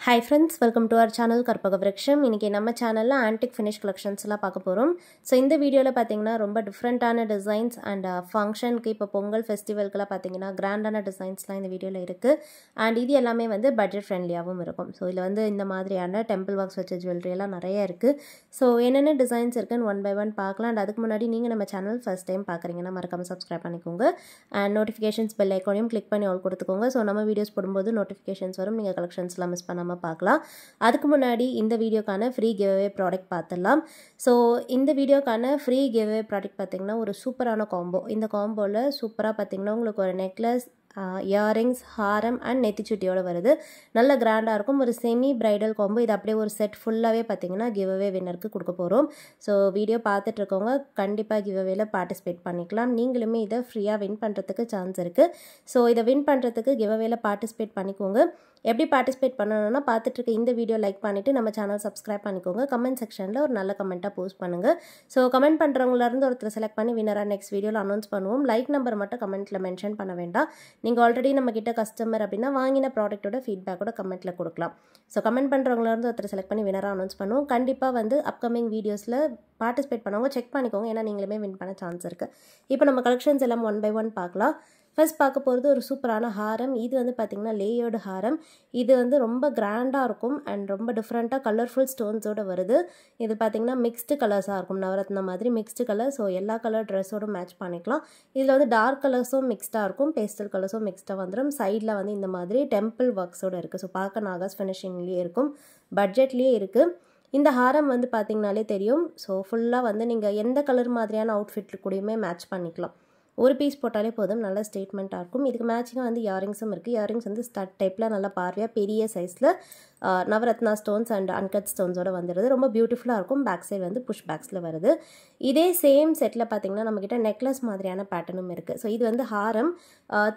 Hi friends, welcome to our channel Karpaga Vriksham. இன்னைக்கு நம்ம சேனல்ல antique finish collections எல்லாம் பார்க்க போறோம். சோ இந்த வீடியோல பாத்தீங்கன்னா ரொம்ப டிஃபரண்டான டிசைன்ஸ் அண்ட் ஃபங்க்ஷனுக்கு இப்ப பொங்கல் ஃபெஸ்டிவல்க்குலாம் பாத்தீங்கன்னா கிராண்டான டிசைன்ஸ்லாம் இந்த வீடியோல இருக்கு. அண்ட் இது எல்லாமே வந்து பட்ஜெட் ஃப்ரெண்ட்லியாவும் இருக்கும். சோ இதுல வந்து இந்த மாதிரியான டெம்பிள் ஒர்க்ஸ் வச்ச ஜுவல்லரி எல்லாம் நிறைய இருக்கு. சோ என்னென்ன டிசைன்ஸ் இருக்குன்னு ஒன் பை ஒன் பார்க்கலாம். அண்ட் அதுக்கு முன்னாடி நீங்க நம்ம சேனல் ஃபர்ஸ்ட் டைம் பார்க்கறீங்கன்னா மறக்காம Subscribe பண்ணிக்கோங்க. அண்ட் நோட்டிஃபிகேஷன்ஸ் பெல் ஐகானையும் கிளிக் பண்ணி ஆல் கொடுத்துக்கோங்க. சோ நம்ம வீடியோஸ் போடும்போது நோட்டிஃபிகேஷன்ஸ் வரும். நீங்க கலெக்ஷன்ஸ்லாம் மிஸ் பண்ணாம பார்க்கலாம். அதுக்கு முன்னாடி இந்த வீடியோக்கான ஃப்ரீ கிவ்அவே ப்ராடக்ட் பார்த்தலாம். ஸோ இந்த வீடியோக்கான ஃப்ரீ கிவ்அவே ப்ராடக்ட் பார்த்தீங்கன்னா ஒரு சூப்பரான காம்போ. இந்த காம்போவில் சூப்பராக பார்த்தீங்கன்னா உங்களுக்கு ஒரு நெக்லஸ், இயரிங்ஸ், ஹாரம் அண்ட் நெத்திச்சுட்டியோட வருது. நல்ல கிராண்டாக இருக்கும். ஒரு செமி பிரைடல் காம்போ. இது அப்படியே ஒரு செட் ஃபுல்லாகவே பார்த்தீங்கன்னா கிவ்அவே வின்னருக்கு கொடுக்க போகிறோம். ஸோ வீடியோ பார்த்துட்டு இருக்கவங்க கண்டிப்பாக கிவ்அவேல பார்ட்டிசிபேட் பண்ணிக்கலாம். நீங்களுமே இதை ஃப்ரீயாக வின் பண்ணுறதுக்கு சான்ஸ் இருக்குது. ஸோ இதை வின் பண்ணுறதுக்கு கிவ்அவேல பார்ட்டிசிபேட் பண்ணிக்கோங்க. எப்படி பார்ட்டிசிபேட் பண்ணணும்னா பார்த்துட்டு இருக்க இந்த வீடியோ லைக் பண்ணிவிட்டு நம்ம சேனல் சப்ஸ்கிரைப் பண்ணிக்கோங்க. கமெண்ட் செக்ஷனில் ஒரு நல்ல கமெண்ட்டாக போஸ்ட் பண்ணுங்கள். ஸோ கமெண்ட் பண்ணுறவங்களேருந்து ஒருத்தர் செலக்ட் பண்ணி வினராக நெக்ஸ்ட் வீடியோவில் அனௌன்ஸ் பண்ணுவோம். லைக் நம்பர் மட்டும் கமெண்ட்டில் மென்ஷன் பண்ண வேண்டாம். நீங்கள் ஆல்ரெடி நம்மக்கிட்ட கஸ்டமர் அப்படின்னா வாங்கின ப்ராடக்ட்டோட ஃபீட்பேக்கோட கமெண்ட்டில் கொடுக்கலாம். ஸோ கமெண்ட் பண்ணுறவங்களேருந்து ஒருத்தர் செலக்ட் பண்ணி வினராக அனௌன்ஸ் பண்ணுவோம். கண்டிப்பாக வந்து அப்கமிங் வீடியோஸில் பார்ட்டிசிபேட் பண்ணவங்க செக் பண்ணிக்கோங்க. ஏன்னா நீங்களுமே வின் பண்ண சான்ஸ் இருக்குது. இப்போ நம்ம கலெக்ஷன்ஸ் எல்லாம் ஒன் பை ஒன் பார்க்கலாம். ஃபர்ஸ்ட் பார்க்க போகிறது ஒரு சூப்பரான ஹாரம். இது வந்து பார்த்திங்கன்னா லேயர்டு ஹாரம். இது வந்து ரொம்ப கிராண்டாக இருக்கும் அண்ட் ரொம்ப டிஃப்ரெண்ட்டாக கலர்ஃபுல் ஸ்டோன்ஸோடு வருது. இது பார்த்திங்கன்னா மிக்ஸ்டு கலர்ஸாக இருக்கும். நவரத்னா மாதிரி மிக்ஸ்டு கலர். ஸோ எல்லா கலர் ட்ரெஸ்ஸோடு மேட்ச் பண்ணிக்கலாம். இதில் வந்து டார்க் கலர்ஸும் மிக்ஸ்டாக இருக்கும், பேஸ்டல் கலர்ஸும் மிக்ஸ்டாக வந்துடும். சைடில் வந்து இந்த மாதிரி டெம்பிள் ஒர்க்ஸோடு இருக்குது. ஸோ பார்க்க நாகாஸ் ஃபினிஷிங்லேயே இருக்கும், பட்ஜெட்லேயே இருக்குது. இந்த ஹாரம் வந்து பார்த்திங்கனாலே தெரியும். ஸோ ஃபுல்லாக வந்து நீங்கள் எந்த கலர் மாதிரியான அவுட்ஃபிட் கூடயுமே மேட்ச் பண்ணிக்கலாம். ஒரு பீஸ் போட்டாலே போதும், நல்ல ஸ்டேட்மெண்ட்டாக இருக்கும். இதுக்கு மேட்சிங்காக வந்து இயரிங்ஸும் இருக்குது. இயரிங்ஸ் வந்து ஸ்டட் டைப்பில் நல்லா பார்வையாக பெரிய சைஸில் நவரத்னா ஸ்டோன்ஸ் அண்ட் அன்கட் ஸ்டோன்ஸோடு வந்துடுது. ரொம்ப பியூட்டிஃபுல்லாக இருக்கும். பேக் சைடு வந்து புஷ் பேக்ஸில் வருது. இதே சேம் செட்டில் பார்த்திங்கன்னா நம்மக்கிட்ட நெக்லஸ் மாதிரியான பேட்டர்னும் இருக்குது. ஸோ இது வந்து ஹாரம்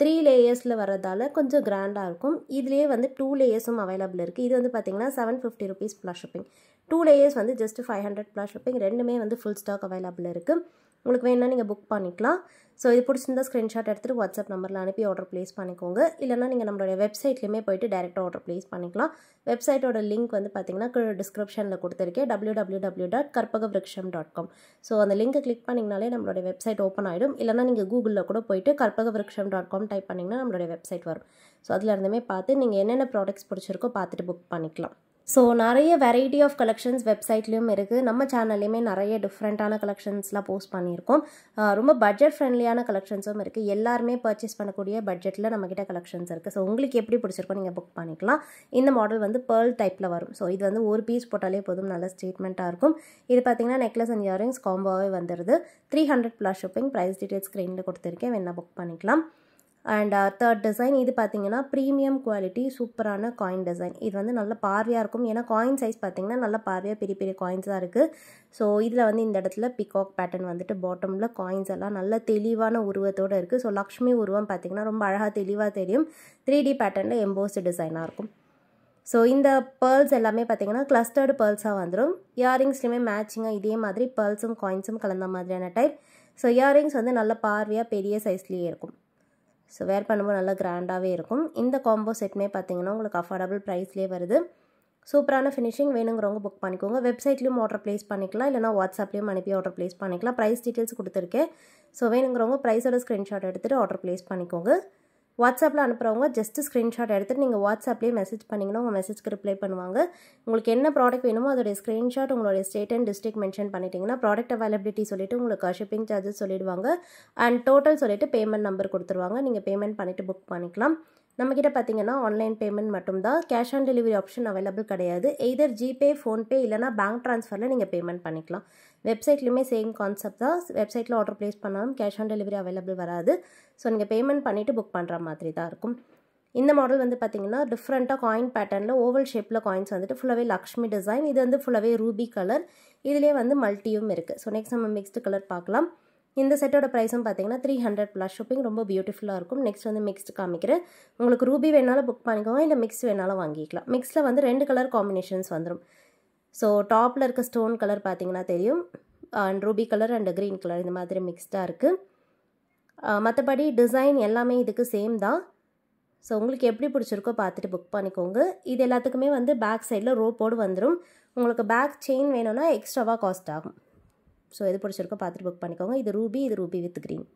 3 லேயர்ஸில் வர்றதால கொஞ்சம் கிராண்டாக இருக்கும். இதுலேயே வந்து 2 லேயர்ஸும் அவைலபிள் இருக்குது. இது வந்து பார்த்திங்கன்னா 750 rupees ப்ளஸ் ஷிப்பிங். 2 லேயர்ஸ் வந்து ஜஸ்ட் 500 ப்ளஸ் ஷிப்பிங். ரெண்டுமே வந்து ஃபுல் ஸ்டாக் அவைலபிள் இருக்குது. உங்களுக்கு வேணும்னா நீங்கள் புக் பண்ணிக்கலாம். ஸோ இது பிடிச்சிருந்தா ஸ்க்ரீன்ஷாட் எடுத்துகிட்டு வாட்ஸ்அப் நம்பரில் அனுப்பி ஆர்டர் ப்ளேஸ் பண்ணிக்கோங்க. இல்லைனா நீங்கள் நம்மளுடைய வெப்சைட்லேயுமே போய்ட்டு டேரெக்டாக ஆர்டர் ப்ளேஸ் பண்ணிக்கலாம். வெப்சைட்டோட லிங்க் வந்து பார்த்திங்கன்னா டிஸ்கிரிப்ஷனில் கொடுத்துருக்கேன், www.karpagavriksham.com. ஸோ அந்த லிங்க்கை கிளிக் பண்ணிங்கனாலே நம்மளுடைய வெப்சைட் ஓப்பன் ஆகிடும். இல்லைனா நீங்கள் கூகுளில் கூட போய்ட்டு karpagavriksham.com டைப் பண்ணிங்கன்னா நம்மளுடைய வெப்சைட் வரும். ஸோ அதில் இருந்துமே பார்த்து நீங்கள் என்னென்ன ப்ராடக்ட்ஸ் பிடிச்சிருக்கோ பார்த்துட்டு புக் பண்ணிக்கலாம். ஸோ நிறைய வெரைட்டி ஆஃப் கலெக்ஷன்ஸ் வெப்சைட்லேயும் இருக்குது. நம்ம சேனல்லையுமே நிறைய டிஃப்ரெண்ட்டான கலெக்ஷன்ஸ்லாம் போஸ்ட் பண்ணியிருக்கோம். ரொம்ப பட்ஜெட் ஃப்ரெண்ட்லியான கலெக்ஷன்ஸும் இருக்குது. எல்லாருமே பர்ச்சேஸ் பண்ணக்கூடிய பட்ஜெட்டில் நம்மக்கிட்ட கலெக்ஷன்ஸ் இருக்குது. ஸோ உங்களுக்கு எப்படி பிடிச்சிருக்கோ நீங்கள் புக் பண்ணிக்கலாம். இந்த மாடல் வந்து பேர்ல் டைப்பில் வரும். ஸோ இது வந்து ஒரு பீஸ் போட்டாலே போதும், நல்ல ஸ்டேட்மெண்ட்டாக இருக்கும். இது பார்த்திங்கன்னா நெக்லஸ் அண்ட் இயரிங்ஸ் காம்போவே வந்துடுது. 300 ப்ளஸ் ஷிப்பிங். ப்ரைஸ் டீட்டெயில்ஸ் ஸ்க்ரீனில் கொடுத்துருக்கேன், வேணா புக் பண்ணிக்கலாம். அண்ட் தேர்ட் டிசைன் இது பார்த்திங்கன்னா ப்ரீமியம் குவாலிட்டி சூப்பரான காயின் டிசைன். இது வந்து நல்ல பார்வையாக இருக்கும். ஏன்னா காயின் சைஸ் பார்த்திங்கன்னா நல்ல பார்வையாக பெரிய பெரிய காயின்ஸ் தான் இருக்குது. ஸோ இதில் வந்து இந்த இடத்துல பிகாக் பேட்டர்ன் வந்துட்டு பாட்டமில் காயின்ஸ் எல்லாம் நல்ல தெளிவான உருவத்தோடு இருக்குது. ஸோ லக்ஷ்மி உருவம் பார்த்திங்கன்னா ரொம்ப அழகாக தெளிவாக தெரியும். 3D பேட்டர்னில் எம்போஸ்டு டிசைனாக இருக்கும். ஸோ இந்த பேர்ல்ஸ் எல்லாமே பார்த்திங்கன்னா கிளஸ்டர்டு பேர்ல்ஸாக வந்துடும். இயரிங்ஸ்லையுமே மேட்சிங்காக இதே மாதிரி பேர்ல்ஸும் காயின்ஸும் கலந்த மாதிரியான டைப். ஸோ இயரிங்ஸ் வந்து நல்ல பார்வையாக பெரிய சைஸ்லேயே இருக்கும். ஸோ வேர் பண்ணும்போது நல்லா கிராண்டாகவே இருக்கும். இந்த காம்போ செட்டுமே பார்த்திங்கன்னா உங்களுக்கு அஃபோர்டபுள் ப்ரைஸ்லேயே வருது. சூப்பரான ஃபினிஷிங். வேணுங்கிறவங்க புக் பண்ணிக்கோங்க. வெப்சைட்லேயும் ஆர்டர் ப்ளேஸ் பண்ணிக்கலாம், இல்லைனா வாட்ஸ்அப்லேயும் அனுப்பி ஆர்டர் ப்ளேஸ் பண்ணிக்கலாம். ப்ரைஸ் டீட்டெயில்ஸ் கொடுத்துருக்கேன். ஸோ வேணுங்கிறவங்க ப்ரைஸோட ஸ்க்ரீன்ஷாட் எடுத்துகிட்டு ஆர்டர் ப்ளேஸ் பண்ணிக்கோங்க. வாட்ஸ்அப்பில் அனுப்புகிறவங்க ஜஸ்ட்டு ஸ்க்ரீன்ஷாட் எடுத்துகிட்டு நீங்கள் வாட்ஸ்அப்லேயே மெசேஜ் பண்ணிங்கன்னா உங்கள் மெசேஜ்க்கு ரிப்ளை பண்ணுவாங்க. உங்களுக்கு என்ன ப்ராடக்ட் வேணுமோ அதோடைய ஸ்க்ரீன்ஷாட் உங்களுடைய ஸ்டேட் அண்ட் டிஸ்ட்ரிக்ட் மென்ஷன் பண்ணிட்டீங்கன்னா ப்ராடக்ட் அவைலபிலிட்டி சொல்லிவிட்டு உங்களுக்கு ஷிப்பிங் சார்ஜஸ் சொல்லிடுவாங்க. அண்ட் டோட்டல் சொல்லிவிட்டு பேமெண்ட் நம்பர் கொடுத்துருவாங்க. நீங்கள் பேமெண்ட் பண்ணிவிட்டு புக் பண்ணிக்கலாம். நம்மக்கிட்ட பார்த்திங்கன்னா ஆன்லைன் பேமெண்ட் மட்டும்தான், cash on delivery option available கிடையாது. எய்தர் ஜிபே, ஃபோன்பே இல்லைனா பேங்க் ட்ரான்ஸ்ஃபரில் நீங்கள் பேமெண்ட் பண்ணிக்கலாம். வெப்சைட்லேயுமே சேம் கான்செப்ட் தான். வெப்சைட்டில் ஆர்டர் ப்ளேஸ் பண்ணாலும் கேஷ் ஆன் டெலிவரி அவைலபிள் வராது. ஸோ நீங்கள் பேமெண்ட் பண்ணிவிட்டு புக் பண்ணுற மாதிரி தான் இருக்கும். இந்த மாடல் வந்து பார்த்திங்கன்னா டிஃப்ரெண்ட்டாக காயின் பேட்டர்னில் ஓவல் ஷேப்பில் காயின்ஸ் வந்துட்டு ஃபுல்லாகவே லக்ஷ்மி டிசைன். இது வந்து ஃபுல்லாகவே ரூபி கலர். இதிலே வந்து மல்டியும் இருக்குது. ஸோ நெக்ஸ்ட் நம்ம மிக்ஸ்டு கலர் பார்க்கலாம். இந்த செட்டோட ப்ரைஸும் பார்த்திங்கன்னா 300 ப்ளஸ் ஷிப்பிங். ரொம்ப பியூட்டிஃபுல்லாக இருக்கும். நெக்ஸ்ட் வந்து மிக்ஸ்டு காமிக்கிறேன். உங்களுக்கு ரூபி வேணாலும் புக் பண்ணிக்கோங்க, இல்லை மிக்ஸ் வேணாலும் வாங்கிக்கலாம். மிக்ஸில் வந்து 2 கலர் காம்பினேஷன்ஸ் வந்துடும். ஸோ டாப்பில் இருக்க ஸ்டோன் கலர் பார்த்திங்கன்னா தெரியும், and Ruby colour and green colour இந்த மாதிரி மிக்ஸ்டாக இருக்குது. மற்றபடி டிசைன் எல்லாமே இதுக்கு சேம் தான். ஸோ உங்களுக்கு எப்படி பிடிச்சிருக்கோ பார்த்துட்டு புக் பண்ணிக்கோங்க. இது எல்லாத்துக்குமே வந்து பேக் சைடில் ரோப்போடு வந்துடும். உங்களுக்கு பேக் செயின் வேணும்னா எக்ஸ்ட்ராவாக காஸ்ட் ஆகும். ஸோ எது பிடிச்சிருக்கோ பார்த்துட்டு புக் பண்ணிக்கோங்க. இது ரூபி வித் க்ரீன்.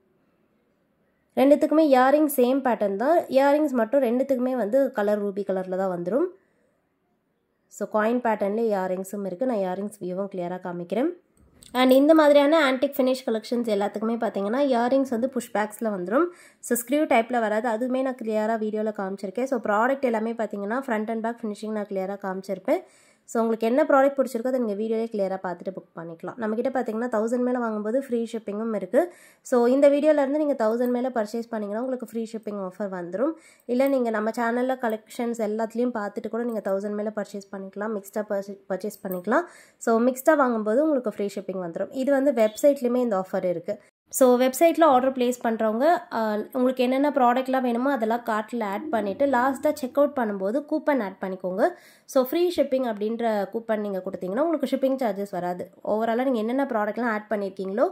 ரெண்டுத்துக்குமே இயரிங்ஸ் சேம் பேட்டர்ன் தான். இயரிங்ஸ் மட்டும் ரெண்டுத்துக்குமே வந்து கலர் ரூபி கலரில் தான் வந்துடும். ஸோ காயின் பேட்டர்ன்லேயே இயரிங்ஸும் இருக்குது. நான் இயரிங்ஸ் வியூவும் கிளியராக காமிக்கிறேன். அண்ட் இந்த மாதிரியான ஆன்டிக் ஃபினிஷ் கலெக்ஷன்ஸ் எல்லாத்துக்குமே பார்த்தீங்கன்னா இயரிங்ஸ் வந்து புஷ் பேக்ஸில் வந்துடும். ஸோ ஸ்க்ரீவ் டைப்பில் வராது. அதுவுமே நான் கிளியராக வீடியோவில் காமிச்சிருக்கேன். ஸோ ப்ராடக்ட் எல்லாமே பார்த்தீங்கன்னா ஃப்ரண்ட் அண்ட் பேக் ஃபினிஷிங் நான் கிளியராக காமிச்சிருப்பேன். ஸோ உங்களுக்கு என்ன ப்ராடக்ட் பிடிச்சிருக்கோ அதை நீங்கள் வீடியோவே கிளியராக பார்த்துட்டு புக் பண்ணிக்கலாம். நம்மக்கிட்ட பார்த்தீங்கன்னா 1000 மேலே வாங்கும்போது ஃப்ரீ ஷிப்பிங்கும் இருக்குது. ஸோ இந்த வீடியோலேருந்து நீங்கள் 1000 மேலே பர்ச்சேஸ் பண்ணிங்கன்னா உங்களுக்கு ஃப்ரீ ஷிப்பிங் ஆஃபர் வந்துடும். இல்லை நீங்கள் நம்ம சேனலில் கலெக்ஷன்ஸ் எல்லாத்துலேயும் பார்த்துட்டு கூட நீங்கள் 1000 மேலே பர்ச்சேஸ் பண்ணிக்கலாம். மிக்ஸ்டாக பர்ச்சேஸ் பண்ணிக்கலாம். ஸோ மிக்ஸ்டாக வாங்கும்போது உங்களுக்கு ஃப்ரீ ஷிப்பிங் வந்துடும். இது வந்து வெப்சைட்லேயுமே இந்த ஆஃபர் இருக்குது. ஸோ வெப்சைட்டில் ஆர்டர் ப்ளேஸ் பண்ணுறவங்க உங்களுக்கு என்னென்ன ப்ராடக்ட்லாம் வேணுமோ அதெல்லாம் கார்ட்டில் ஆட் பண்ணிவிட்டு லாஸ்ட்டாக செக் அவுட் பண்ணும்போது கூப்பன் ஆட் பண்ணிக்கோங்க. ஸோ ஃப்ரீ ஷிப்பிங் அப்படின்ற கூப்பன் நீங்கள் கொடுத்தீங்கன்னா உங்களுக்கு ஷிப்பிங் சார்ஜஸ் வராது. ஓவராலாக நீங்கள் என்னென்ன ப்ராடக்ட்லாம் ஆட் பண்ணியிருக்கீங்களோ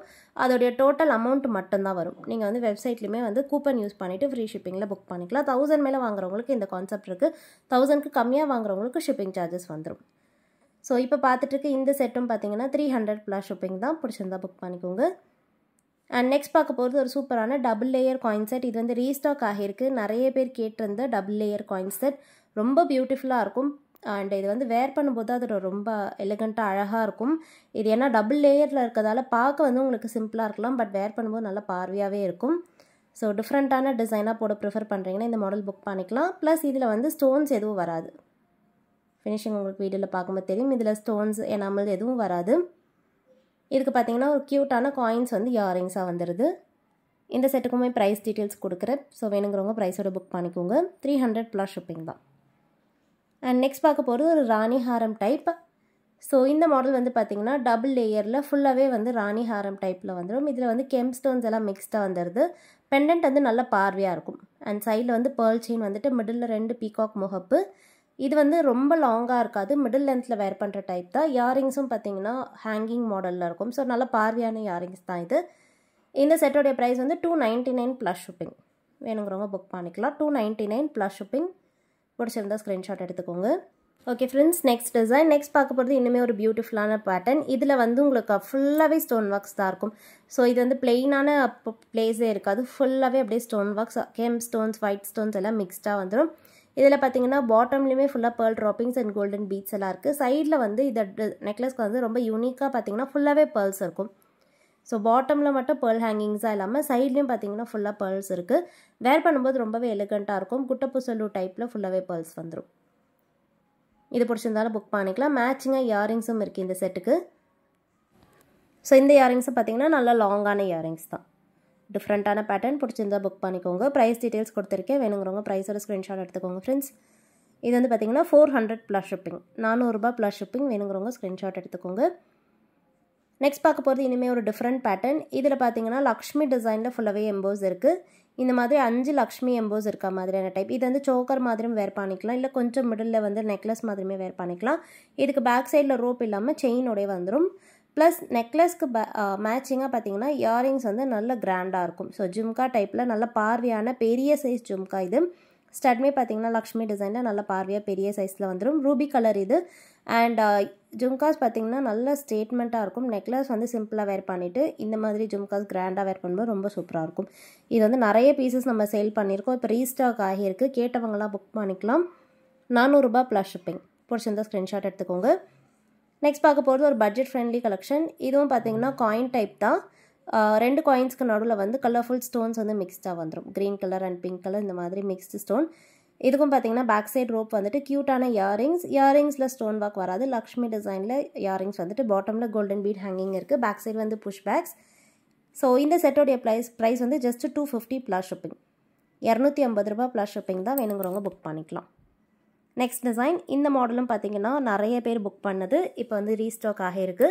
அதோடைய டோட்டல் அமௌண்ட் மட்டும்தான் வரும். நீங்கள் வந்து வெப்சைட்லேயுமே வந்து கூப்பன் யூஸ் பண்ணிவிட்டு ஃப்ரீ ஷிப்பிங்கில் புக் பண்ணிக்கலாம். 1000 மேலே வாங்குறவங்களுக்கு இந்த கான்செப்ட் இருக்குது. 1000க்கு கம்மியாக வாங்குறவங்களுக்கு ஷிப்பிங் சார்ஜஸ் வந்துடும். ஸோ இப்போ பார்த்துட்டு இருக்க இந்த செட்டும் பார்த்தீங்கன்னா 300+ ஷிப்பிங் தான். பிடிச்சிருந்தா புக் பண்ணிக்கோங்க. அண்ட் நெக்ஸ்ட் பார்க்க போகிறது ஒரு சூப்பரான டபுள் லேயர் காயின் செட். இது வந்து ரீஸ்டாக் ஆகியிருக்கு. நிறைய பேர் கேட்டிருந்த டபுள் லேயர் காயின் செட் ரொம்ப பியூட்டிஃபுல்லாக இருக்கும். அண்ட் இது வந்து வேர் பண்ணும்போது அது ரொம்ப எலிகண்ட்டாக அழகாக இருக்கும். இது ஏன்னா டபுள் லேயரில் இருக்கிறதால பார்க்க வந்து உங்களுக்கு சிம்பிளாக இருக்கலாம். பட் வேர் பண்ணும்போது நல்லா பார்வையாகவே இருக்கும். ஸோ டிஃப்ரெண்ட்டான டிசைனாக போட ப்ரிஃபர் பண்ணுறீங்கன்னா இந்த மாடல் புக் பண்ணிக்கலாம். ப்ளஸ் இதில் வந்து ஸ்டோன்ஸ் எதுவும் வராது. ஃபினிஷிங் உங்களுக்கு வீடியோவில் பார்க்கும்போது தெரியும். இதில் ஸ்டோன்ஸ் எனாமல் எதுவும் வராது. இதுக்கு பார்த்தீங்கன்னா ஒரு க்யூட்டான காயின்ஸ் வந்து இயரிங்ஸாக வந்துடுது. இந்த செட்டுக்குமே ப்ரைஸ் டீட்டெயில்ஸ் கொடுக்குறேன். ஸோ வேணுங்கிறவங்க ப்ரைஸோட புக் பண்ணிக்கோங்க. 300+ ஷிப்பிங் தான். அண்ட் நெக்ஸ்ட் பார்க்க போகிறது ஒரு ராணி ஹாரம் டைப். ஸோ இந்த மாடல் வந்து பார்த்திங்கன்னா டபுள் லேயரில் ஃபுல்லாகவே வந்து ராணி ஹாரம் டைப்பில் வந்துடும். இதில் வந்து கெம் ஸ்டோன்ஸ் எல்லாம் மிக்ஸ்டாக வந்துடுது. பெண்டன்ட் வந்து நல்ல பார்வையாக இருக்கும். அண்ட் சைடில் வந்து பேர்ல் செயின் வந்துட்டு மிடில் 2 பீகாக் முகப்பு. இது வந்து ரொம்ப லாங்காக இருக்காது. மிடில் லென்த்தில் வேர் பண்ணுற டைப் தான். இயரிங்ஸும் பார்த்தீங்கன்னா ஹேங்கிங் மாடலில் இருக்கும். ஸோ நல்ல பார்வையான இயரிங்ஸ் தான் இது. இந்த செட்டோடைய ப்ரைஸ் வந்து 299+ ஷிப்பிங். வேணுங்கிறவங்க புக் பண்ணிக்கலாம். 299+ ஷிப்பிங். பிடிச்சிருந்தா ஸ்க்ரீன்ஷாட் எடுத்துக்கோங்க. Okay friends, next design. Next பார்க்க போகிறது இன்னுமே ஒரு பியூட்டிஃபுல்லான பேட்டர்ன். இதில் வந்து உங்களுக்கு ஃபுல்லாகவே ஸ்டோன் ஒர்க்ஸ் தான் இருக்கும். ஸோ இது வந்து பிளெயினான பிளேஸே இருக்காது. ஃபுல்லாகவே அப்படியே stone works, gem stones, white stones எல்லாம் மிக்ஸ்டாக வந்துடும். இதில் பார்த்தீங்கன்னா பாட்டம்லேயுமே ஃபுல்லாக pearl droppings and golden beads எல்லாம் இருக்குது. சைடில் வந்து இந்த நெக்லஸ்க்கு வந்து ரொம்ப யூனிக்காக பார்த்தீங்கன்னா ஃபுல்லாகவே பேர்ல்ஸ் இருக்கும். ஸோ பாட்டமில் மட்டும் பேர்ல் ஹேங்கிங்ஸாக இல்லாமல் சைட்லேயும் பார்த்தீங்கன்னா ஃபுல்லாக பேர்ல்ஸ் இருக்குது. வேர் பண்ணும்போது ரொம்பவே எலிகண்ட்டாக இருக்கும். குட்டப்புசல்லு டைப்பில் ஃபுல்லாகவே பேர்ல்ஸ் வந்துடும். இது பிடிச்சிருந்தாலும் புக் பண்ணிக்கலாம். மேட்சிங்காக இயரிங்ஸும் இருக்குது இந்த செட்டுக்கு. ஸோ இந்த இயரிங்ஸும் பார்த்தீங்கன்னா நல்லா லாங்கான இயரிங்ஸ் தான். டிஃப்ரெண்ட்டான பேட்டர்ன். பிடிச்சிருந்தா புக் பண்ணிக்கோங்க. ப்ரைஸ் டீட்டெயில்ஸ் கொடுத்துருக்கேன். வேணுங்கிறவங்க ப்ரைஸோட ஸ்க்ரீன்ஷாட் எடுத்துக்கோங்க ஃப்ரெண்ட்ஸ். இது வந்து பார்த்தீங்கன்னா 400+ ஷிப்பிங். 400+ ஷிப்பிங். வேணுங்கிறவங்க ஸ்க்ரீன்ஷாட் எடுத்துக்கோங்க. நெக்ஸ்ட் பார்க்க போகிறது இனிமேல் ஒரு டிஃப்ரெண்ட் பேட்டர்ன். இதில் பார்த்தீங்கன்னா லக்ஷ்மி டிசைனில் ஃபுல்லாகவே எம்போஸ் இருக்குது. இந்த மாதிரி 5 லக்ஷ்மி எம்போஸ் இருக்க மாதிரியான டைப். இது வந்து சோக்கர் மாதிரியும் வேர் பண்ணிக்கலாம். இல்லை கொஞ்சம் மிடில் வந்து நெக்லஸ் மாதிரியுமே வேர் பண்ணிக்கலாம். இதுக்கு பேக் சைடில் ரோப் இல்லாமல் செயினோடய வந்துடும். ப்ளஸ் நெக்லஸ்க்கு மேட்சிங்காக பார்த்தீங்கன்னா இயரிங்ஸ் வந்து நல்ல கிராண்டாக இருக்கும். ஸோ ஜும்கா டைப்பில் நல்ல பார்வையான பெரிய சைஸ் ஜும்கா இது. ஸ்டட்மே பார்த்தீங்கன்னா லக்ஷ்மி டிசைனில் நல்ல பார்வையாக பெரிய சைஸில் வந்துடும். ரூபி கலர் இது. அண்ட் ஜும்காஸ் பார்த்தீங்கன்னா நல்ல ஸ்டேட்மெண்ட்டாக இருக்கும். நெக்லஸ் வந்து சிம்பிளாக வேர் பண்ணிவிட்டு இந்த மாதிரி ஜும்காஸ் கிராண்டாக வேர் பண்ணும்போது ரொம்ப சூப்பராக இருக்கும். இது வந்து நிறைய பீசஸ் நம்ம சேல் பண்ணியிருக்கோம். இப்போ ரீஸ்டாக் ஆகியிருக்கு. கேட்டவங்களாம் புக் பண்ணிக்கலாம். 400+ ஷிப்பிங். பிடிச்சிருந்தா ஸ்க்ரீன்ஷாட் எடுத்துக்கோங்க. நெக்ஸ்ட் பார்க்க போகிறது ஒரு பட்ஜெட் ஃப்ரெண்ட்லி கலெக்ஷன். இதுவும் பார்த்தீங்கன்னா காயின் டைப் தான். 2 காயின்ஸ்க்கு நடுவில் வந்து கலர்ஃபுல் ஸ்டோன்ஸ் வந்து மிக்ஸ்டாக வந்துடும். Green colour and pink colour இந்த மாதிரி மிக்ஸ்டு ஸ்டோன். இதுக்கும் பார்த்தீங்கன்னா பேக் சைட் ரோப் வந்துட்டு க்யூட்டான இயரிங்ஸில் ஸ்டோன் ஒர்க் வராது. லக்ஷ்மி டிசைனில் இயரிங்ஸ் வந்துட்டு பாட்டமில் கோல்டன் பீட் ஹேங்கிங் இருக்குது. பேக் சைடு வந்து புஷ் பேக்ஸ். ஸோ இந்த செட்டோடைய ப்ரைஸ் வந்து ஜஸ்ட் 250+ ஷிப்பிங். 250+ ஷிப்பிங் தான். வேணுங்கிறவங்க புக் பண்ணிக்கலாம். Next design. இந்த மாடலும் பார்த்தீங்கன்னா நிறைய பேர் புக் பண்ணது இப்போ வந்து ரீஸ்டாக் ஆகியிருக்கு.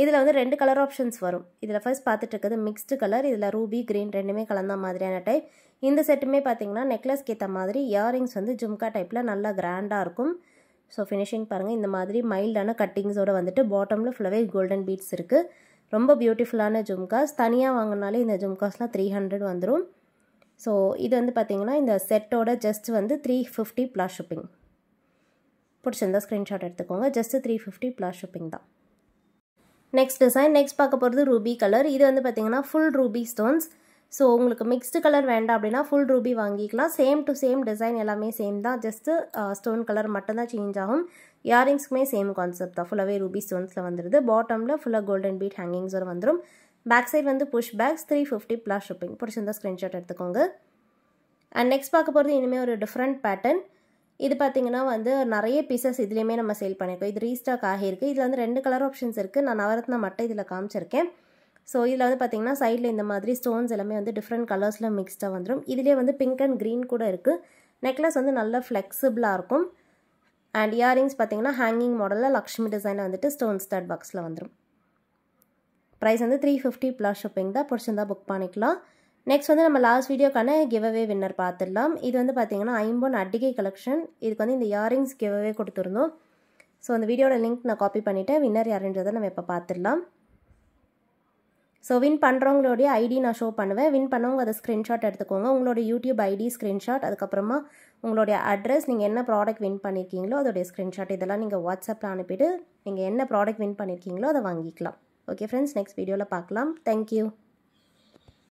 இதில் வந்து 2 கலர் ஆப்ஷன்ஸ் வரும். இதில் ஃபர்ஸ்ட் பார்த்துட்டு இருக்குது மிக்ஸ்டு கலர். இதில் ரூபி க்ரீன் ரெண்டுமே கலந்த மாதிரியான டைப். இந்த செட்டுமே பார்த்தீங்கன்னா நெக்லஸ்க்கு ஏற்ற மாதிரி இயரிங்ஸ் வந்து ஜும்கா டைப்பில் நல்லா கிராண்டாக இருக்கும். ஸோ ஃபினிஷிங் பாருங்கள். இந்த மாதிரி மைல்டான கட்டிங்ஸோடு வந்துட்டு பாட்டமில் ஃபுல்லாகவே கோல்டன் பீட்ஸ் இருக்குது. ரொம்ப பியூட்டிஃபுல்லான ஜும்காஸ். தனியாக வாங்கினாலே இந்த ஜும்காஸ்லாம் 300 வந்துடும். ஸோ இது வந்து பார்த்திங்கன்னா இந்த செட்டோட ஜஸ்ட் வந்து 350 ப்ளஸ் ஷிப்பிங். பிடிச்சிருந்தா ஸ்க்ரீன்ஷாட் எடுத்துக்கோங்க. ஜஸ்ட் 350 ப்ளஸ் ஷிப்பிங் தான். Next design. நெக்ஸ்ட் பார்க்க போகிறது ரூபி கலர். இது வந்து பார்த்திங்கன்னா ஃபுல் ரூபி ஸ்டோன்ஸ். ஸோ உங்களுக்கு மிக்ஸ்டு கலர் வேண்டாம் அப்படின்னா ஃபுல் ரூபி வாங்கிக்கலாம். சேம் டு சேம் டிசைன் எல்லாமே சேம் தான். ஜஸ்ட்டு ஸ்டோன் கலர் மட்டும்தான் சேஞ்ச் ஆகும். இயரிங்ஸ்க்குமே சேம் கான்செப்ட் தான். ஃபுல்லாகவே ரூபி ஸ்டோன்ஸில் வந்துடுது. பாட்டமில் ஃபுல்லாக கோல்டன் பீட் ஹேங்கிங்ஸ் வந்துடும். பேக் சைட் வந்து புஷ் பேக்ஸ் 350 ப்ளஸ் ஷிப்பிங். பிடிச்சிருந்தா ஸ்க்ரீன்ஷாட் எடுத்துக்கோங்க. அண்ட் நெக்ஸ்ட் பார்க்க போகிறது இனிமேல் ஒரு டிஃப்ரெண்ட் பேட்டர்ன். இது பார்த்திங்கன்னா வந்து நிறைய பீசஸ் இதுலேயுமே நம்ம சேல் பண்ணியிருக்கோம். இது ரீஸ்டாக் ஆகியிருக்கு. இதில் வந்து 2 கலர் ஆப்ஷன்ஸ் இருக்குது. நான் நவரத்னா மட்டும் இதில் காமிச்சிருக்கேன். ஸோ இதில் வந்து பார்த்திங்கன்னா சைடில் இந்த மாதிரி ஸ்டோன்ஸ் எல்லாமே வந்து டிஃப்ரெண்ட் கலர்ஸில் மிக்ஸ்டாக வந்துடும். இதிலே வந்து பிங்க் அண்ட் க்ரீன் கூட இருக்குது. நெக்லஸ் வந்து நல்லா ஃப்ளெக்சிபிளாக இருக்கும். அண்ட் இயரிங்ஸ் பார்த்திங்கன்னா ஹேங்கிங் மாடலில் லக்ஷ்மி டிசைனில் வந்துட்டு ஸ்டோன் ஸ்டார்ட் பாக்ஸில் வந்துடும். ப்ரைஸ் வந்து 350 ப்ளஸ் ஷிப்பிங் தான். பிடிச்சிருந்தா புக் பண்ணிக்கலாம். நெக்ஸ்ட் வந்து நம்ம லாஸ்ட் வீடியோக்கான கிவ்அவே வின்னர் பார்த்துடலாம். இது வந்து பார்த்திங்கன்னா ஐம்பொன் அட்டிகை கலெக்ஷன். இதுக்கு வந்து இந்த இயரிங்ஸ் கிவ்அவே கொடுத்துருந்தோம். ஸோ அந்த வீடியோட லிங்க் நான் காப்பி பண்ணிவிட்டேன். வின்னர் யாருன்றதை நம்ம இப்போ பார்த்துடலாம். ஸோ வின் பண்ணுறவங்களுடைய ஐடி நான் ஷோ பண்ணுவேன். வின் பண்ணவங்க அதை ஸ்க்ரீன்ஷாட் எடுத்துக்கோங்க. உங்களோட யூடியூப் ஐடி ஸ்க்ரீன்ஷாட், அதுக்கப்புறமா உங்களுடைய அட்ரஸ், நீங்கள் என்ன ப்ராடக்ட் வின் பண்ணியிருக்கீங்களோ அதோடைய ஸ்க்ரீன்ஷாட், இதெல்லாம் நீங்கள் வாட்ஸ்அப்பில் அனுப்பிட்டு நீங்கள் என்ன ப்ராடக்ட் வின் பண்ணியிருக்கீங்களோ அதை வாங்கிக்கலாம். ஓகே ஃப்ரெண்ட்ஸ், நெக்ஸ்ட் வீடியோவில் பார்க்கலாம். தேங்க்யூ.